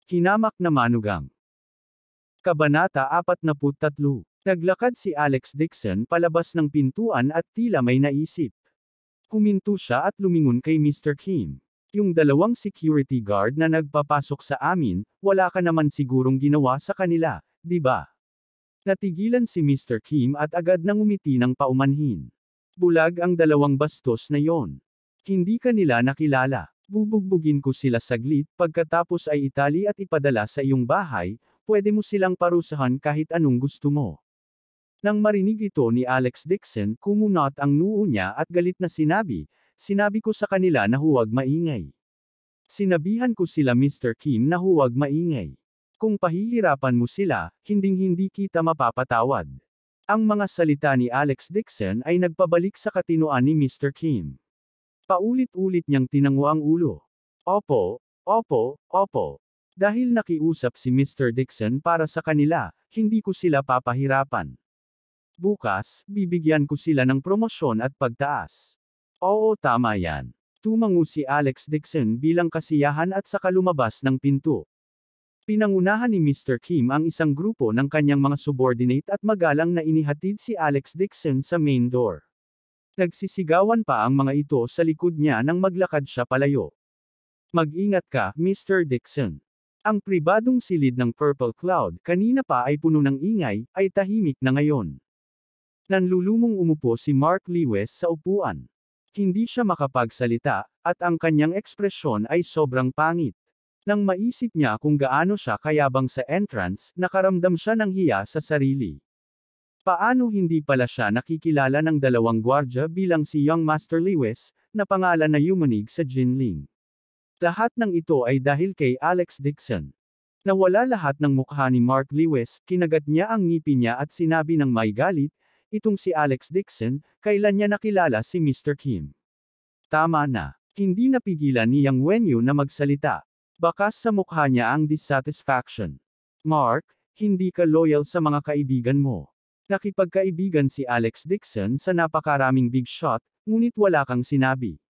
Hinamak na manugang. Kabanata 43. Naglakad si Alex Dixon palabas ng pintuan at tila may naisip. Huminto siya at lumingon kay Mr. Kim. Yung dalawang security guard na nagpapasok sa amin, wala ka naman sigurong ginawa sa kanila, di ba? Natigilan si Mr. Kim at agad nang umiti ng paumanhin. Bulag ang dalawang bastos na yon. Hindi ka nila nakilala. Bubugbugin ko sila saglit, pagkatapos ay itali at ipadala sa iyong bahay, pwede mo silang parusahan kahit anong gusto mo. Nang marinig ito ni Alex Dixon, kumunot ang noo niya at galit na sinabi ko sa kanila na huwag maingay. Sinabihan ko sila Mr. Kim na huwag maingay. Kung pahihirapan mo sila, hinding-hindi kita mapapatawad. Ang mga salita ni Alex Dixon ay nagpabalik sa katinoan ni Mr. Kim. Paulit-ulit niyang tinango ang ulo. Opo, opo, opo. Dahil nakiusap si Mr. Dixon para sa kanila, hindi ko sila papahirapan. Bukas, bibigyan ko sila ng promosyon at pagtaas. Oo, tama yan. Tumango si Alex Dixon bilang kasiyahan at saka lumabas ng pinto. Pinangunahan ni Mr. Kim ang isang grupo ng kanyang mga subordinate at magalang na inihatid si Alex Dixon sa main door. Nagsisigawan pa ang mga ito sa likod niya nang maglakad siya palayo. Mag-ingat ka, Mr. Dixon. Ang pribadong silid ng Purple Cloud, kanina pa ay puno ng ingay, ay tahimik na ngayon. Nanlulumong umupo si Mark Lewis sa upuan. Hindi siya makapagsalita, at ang kanyang ekspresyon ay sobrang pangit. Nang maisip niya kung gaano siya kayabang sa entrance, nakaramdam siya ng hiya sa sarili. Paano hindi pala siya nakikilala ng dalawang gwardya bilang si Young Master Lewis, na pangalan na yumanig sa Jinling. Lahat ng ito ay dahil kay Alex Dixon. Nawala lahat ng mukha ni Mark Lewis, kinagat niya ang ngipin niya at sinabi ng may galit, itong si Alex Dixon, kailan niya nakilala si Mr. Kim? Tama na. Hindi napigilan ni Yang Wenyu na magsalita. Bakas sa mukha niya ang dissatisfaction. Mark, hindi ka loyal sa mga kaibigan mo. Nakipagkaibigan si Alex Dixon sa napakaraming big shot, ngunit wala kang sinabi.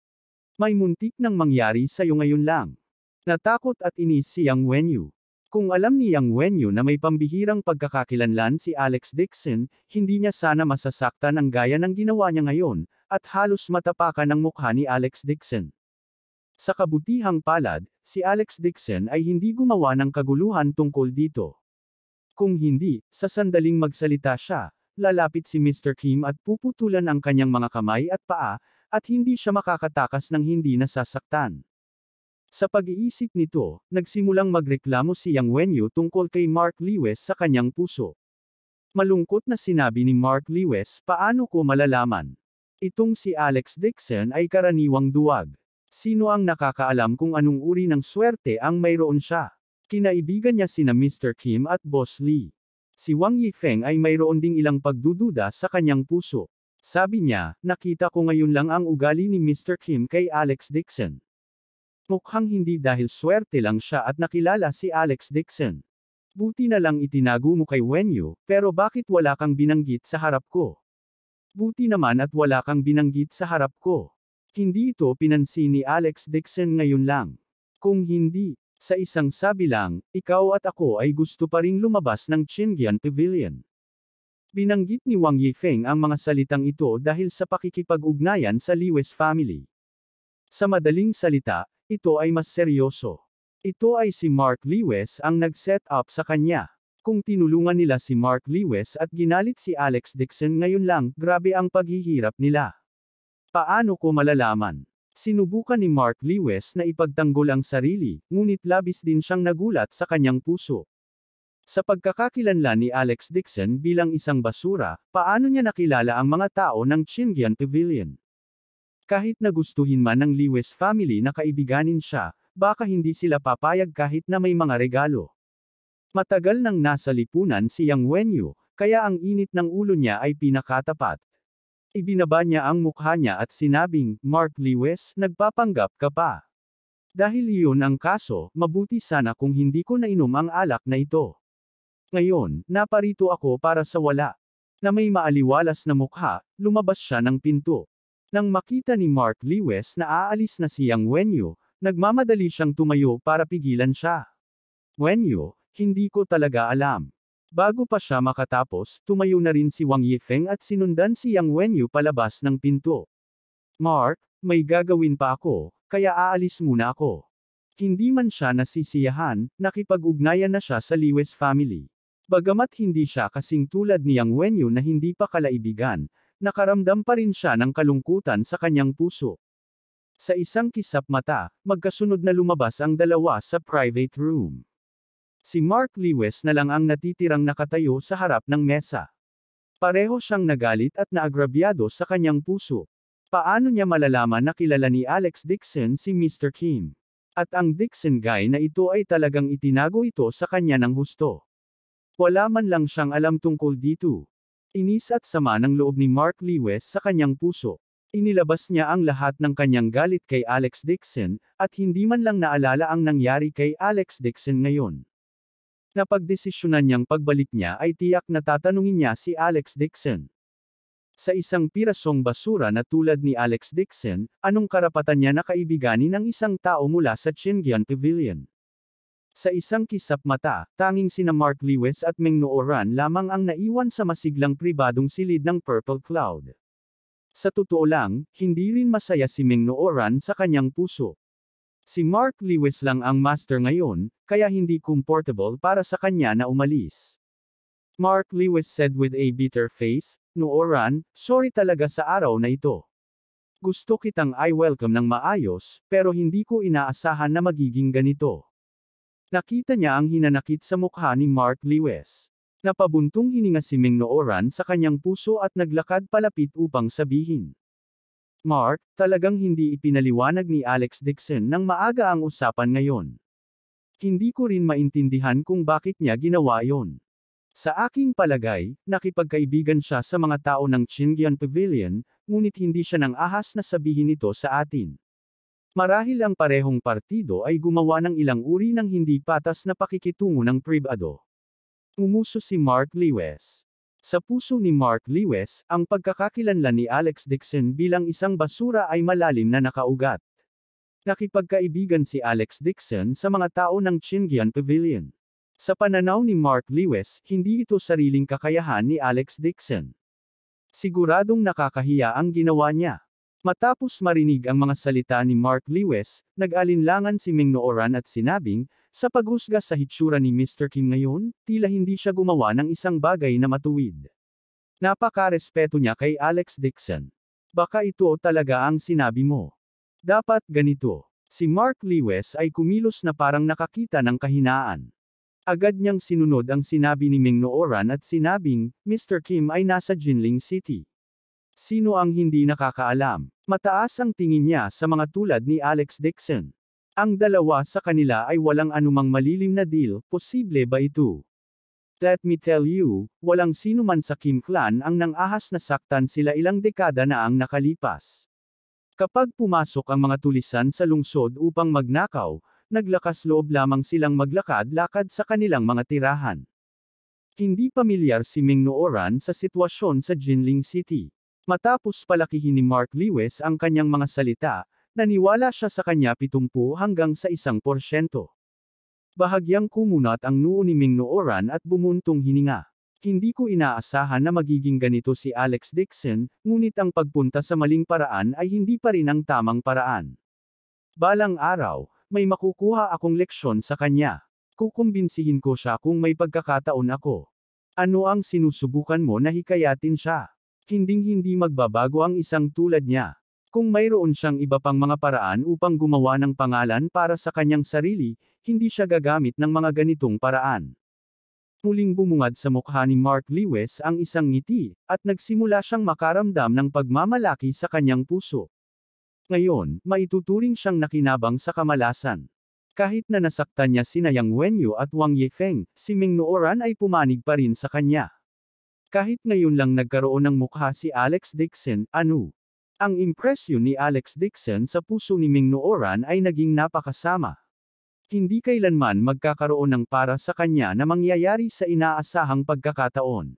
May muntik nang mangyari sa'yo ngayon lang. Natakot at inis si Yang Wenyu. Kung alam ni Yang Wenyu na may pambihirang pagkakakilanlan si Alex Dixon, hindi niya sana masasaktan ang gaya ng ginawa niya ngayon, at halos matapakan ang mukha ni Alex Dixon. Sa kabutihang palad, si Alex Dixon ay hindi gumawa ng kaguluhan tungkol dito. Kung hindi, sa sandaling magsalita siya, lalapit si Mr. Kim at puputulan ang kanyang mga kamay at paa, at hindi siya makakatakas ng hindi nasasaktan. Sa pag-iisip nito, nagsimulang magreklamo si Yang Wenyu tungkol kay Mark Lewis sa kanyang puso. Malungkot na sinabi ni Mark Lewis, paano ko malalaman? Itong si Alex Dixon ay karaniwang duwag. Sino ang nakakaalam kung anong uri ng swerte ang mayroon siya? Kinaibigan niya sina Mr. Kim at Boss Lee. Si Wang Yifeng ay mayroon ding ilang pagdududa sa kanyang puso. Sabi niya, nakita ko ngayon lang ang ugali ni Mr. Kim kay Alex Dixon. Mukhang hindi dahil swerte lang siya at nakilala si Alex Dixon. Buti na lang itinago mo kay Wenyu, pero bakit wala kang binanggit sa harap ko? Buti naman at wala kang binanggit sa harap ko. Hindi ito pinansin ni Alex Dixon ngayon lang. Kung hindi, sa isang sabi lang, ikaw at ako ay gusto pa ring lumabas ng Qingyan Pavilion. Binanggit ni Wang Yifeng ang mga salitang ito dahil sa pakikipag-ugnayan sa Lewis family. Sa madaling salita, ito ay mas seryoso. Ito ay si Mark Lewis ang nag-set up sa kanya. Kung tinulungan nila si Mark Lewis at ginalit si Alex Dixon ngayon lang, grabe ang paghihirap nila. Paano ko malalaman? Sinubukan ni Mark Lewis na ipagtanggol ang sarili, ngunit labis din siyang nagulat sa kanyang puso. Sa pagkakakilanlan ni Alex Dixon bilang isang basura, paano niya nakilala ang mga tao ng Qingyan Pavilion? Kahit nagustuhin man ng Lewis family na kaibiganin siya, baka hindi sila papayag kahit na may mga regalo. Matagal nang nasa lipunan si Yang Wenyu, kaya ang init ng ulo niya ay pinakatapat. Ibinaba niya ang mukha niya at sinabing, Mark Lewis, nagpapanggap ka pa. Dahil iyon ang kaso, mabuti sana kung hindi ko nainom ang alak na ito. Ngayon, naparito ako para sa wala. Na may maaliwalas na mukha, lumabas siya ng pinto. Nang makita ni Mark Lewis na aalis na si Yang Wenyu, nagmamadali siyang tumayo para pigilan siya. Wenyu, hindi ko talaga alam. Bago pa siya makatapos, tumayo na rin si Wang Yifeng at sinundan si Yang Wenyu palabas ng pinto. Mark, may gagawin pa ako, kaya aalis muna ako. Hindi man siya nasisiyahan, nakipag-ugnayan na siya sa Lewis family. Bagamat hindi siya kasing tulad ni Yang Wenyu na hindi pa kalaibigan, nakaramdam pa rin siya ng kalungkutan sa kanyang puso. Sa isang kisap mata, magkasunod na lumabas ang dalawa sa private room. Si Mark Lewis na lang ang natitirang nakatayo sa harap ng mesa. Pareho siyang nagalit at naagrabyado sa kanyang puso. Paano niya malalaman na kilala ni Alex Dixon si Mr. Kim? At ang Dixon guy na ito ay talagang itinago ito sa kanya ng husto. Wala man lang siyang alam tungkol dito. Inis at sama ng loob ni Mark Lewis sa kanyang puso. Inilabas niya ang lahat ng kanyang galit kay Alex Dixon, at hindi man lang naalala ang nangyari kay Alex Dixon ngayon. Napagdesisyonan niyang pagbalik niya ay tiyak na tatanungin niya si Alex Dixon. Sa isang pirasong basura na tulad ni Alex Dixon, anong karapatan niya na kaibiganin ang isang tao mula sa Chingian Pavilion? Sa isang kisap mata, tanging sina Mark Lewis at Meng Nooran lamang ang naiwan sa masiglang pribadong silid ng Purple Cloud. Sa totoo lang, hindi rin masaya si Meng Nooran sa kanyang puso. Si Mark Lewis lang ang master ngayon, kaya hindi comfortable para sa kanya na umalis. Mark Lewis said with a bitter face, "Nooran, sorry talaga sa araw na ito. Gusto kitang i-welcome ng maayos, pero hindi ko inaasahan na magiging ganito." Nakita niya ang hinanakit sa mukha ni Mark Lewis. Napabuntong hininga si Meng Nooran sa kanyang puso at naglakad palapit upang sabihin. Mark, talagang hindi ipinaliwanag ni Alex Dixon ng maaga ang usapan ngayon. Hindi ko rin maintindihan kung bakit niya ginawa yon. Sa aking palagay, nakipagkaibigan siya sa mga tao ng Chingian Pavilion, ngunit hindi siya nang ahas na sabihin ito sa atin. Marahil ang parehong partido ay gumawa ng ilang uri ng hindi patas na pakikitungo ng pribado. Umuso si Mark Lewis. Sa puso ni Mark Lewis, ang pagkakakilanlan ni Alex Dixon bilang isang basura ay malalim na nakaugat. Nakipagkaibigan si Alex Dixon sa mga tao ng Chingian Pavilion. Sa pananaw ni Mark Lewis, hindi ito sariling kakayahan ni Alex Dixon. Siguradong nakakahiya ang ginawa niya. Matapos marinig ang mga salita ni Mark Lewis, nag-alinlangan si Meng Nooran at sinabing, sa paghusga sa hitsura ni Mr. Kim ngayon, tila hindi siya gumawa ng isang bagay na matuwid. Napaka-respeto niya kay Alex Dixon. Baka ito talaga ang sinabi mo. Dapat ganito. Si Mark Lewis ay kumilos na parang nakakita ng kahinaan. Agad niyang sinunod ang sinabi ni Meng Nooran at sinabing, Mr. Kim ay nasa Jinling City. Sino ang hindi nakakaalam? Mataas ang tingin niya sa mga tulad ni Alex Dixon. Ang dalawa sa kanila ay walang anumang malilim na deal, posible ba ito? Let me tell you, walang sino man sa Kim clan ang nang-ahas na saktan sila ilang dekada na ang nakalipas. Kapag pumasok ang mga tulisan sa lungsod upang magnakaw, naglakas loob lamang silang maglakad-lakad sa kanilang mga tirahan. Hindi pamilyar si Meng Nooran sa sitwasyon sa Jinling City. Matapos palakihin ni Mark Lewis ang kanyang mga salita, naniwala siya sa kanya 70 hanggang sa 1%. Bahagyang kumunat ang noo ni Meng Nooran at bumuntong hininga. Hindi ko inaasahan na magiging ganito si Alex Dixon, ngunit ang pagpunta sa maling paraan ay hindi pa rin ang tamang paraan. Balang araw, may makukuha akong leksyon sa kanya. Kukumbinsihin ko siya kung may pagkakataon ako. Ano ang sinusubukan mo na hikayatin siya? Hinding-hindi magbabago ang isang tulad niya. Kung mayroon siyang iba pang mga paraan upang gumawa ng pangalan para sa kanyang sarili, hindi siya gagamit ng mga ganitong paraan. Muling bumungad sa mukha ni Mark Lewis ang isang ngiti, at nagsimula siyang makaramdam ng pagmamalaki sa kanyang puso. Ngayon, maituturing siyang nakinabang sa kamalasan. Kahit na nasaktan niya sina Yang Wenyu at Wang Yifeng, si Meng Nooran ay pumanig pa rin sa kanya. Kahit ngayon lang nagkaroon ng mukha si Alex Dixon, ano? Ang impresyon ni Alex Dixon sa puso ni Meng Nooran ay naging napakasama. Hindi kailanman magkakaroon ng para sa kanya na mangyayari sa inaasahang pagkakataon.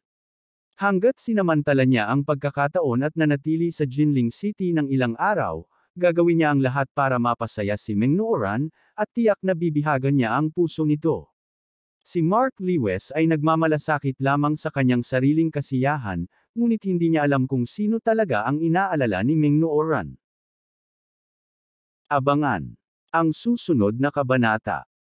Hanggat sinamantala niya ang pagkakataon at nanatili sa Jinling City ng ilang araw, gagawin niya ang lahat para mapasaya si Meng Nooran, at tiyak na bibihagan niya ang puso nito. Si Mark Lewis ay nagmamalasakit lamang sa kanyang sariling kasiyahan, ngunit hindi niya alam kung sino talaga ang inaalala ni Ming Nooran. Abangan ang susunod na kabanata.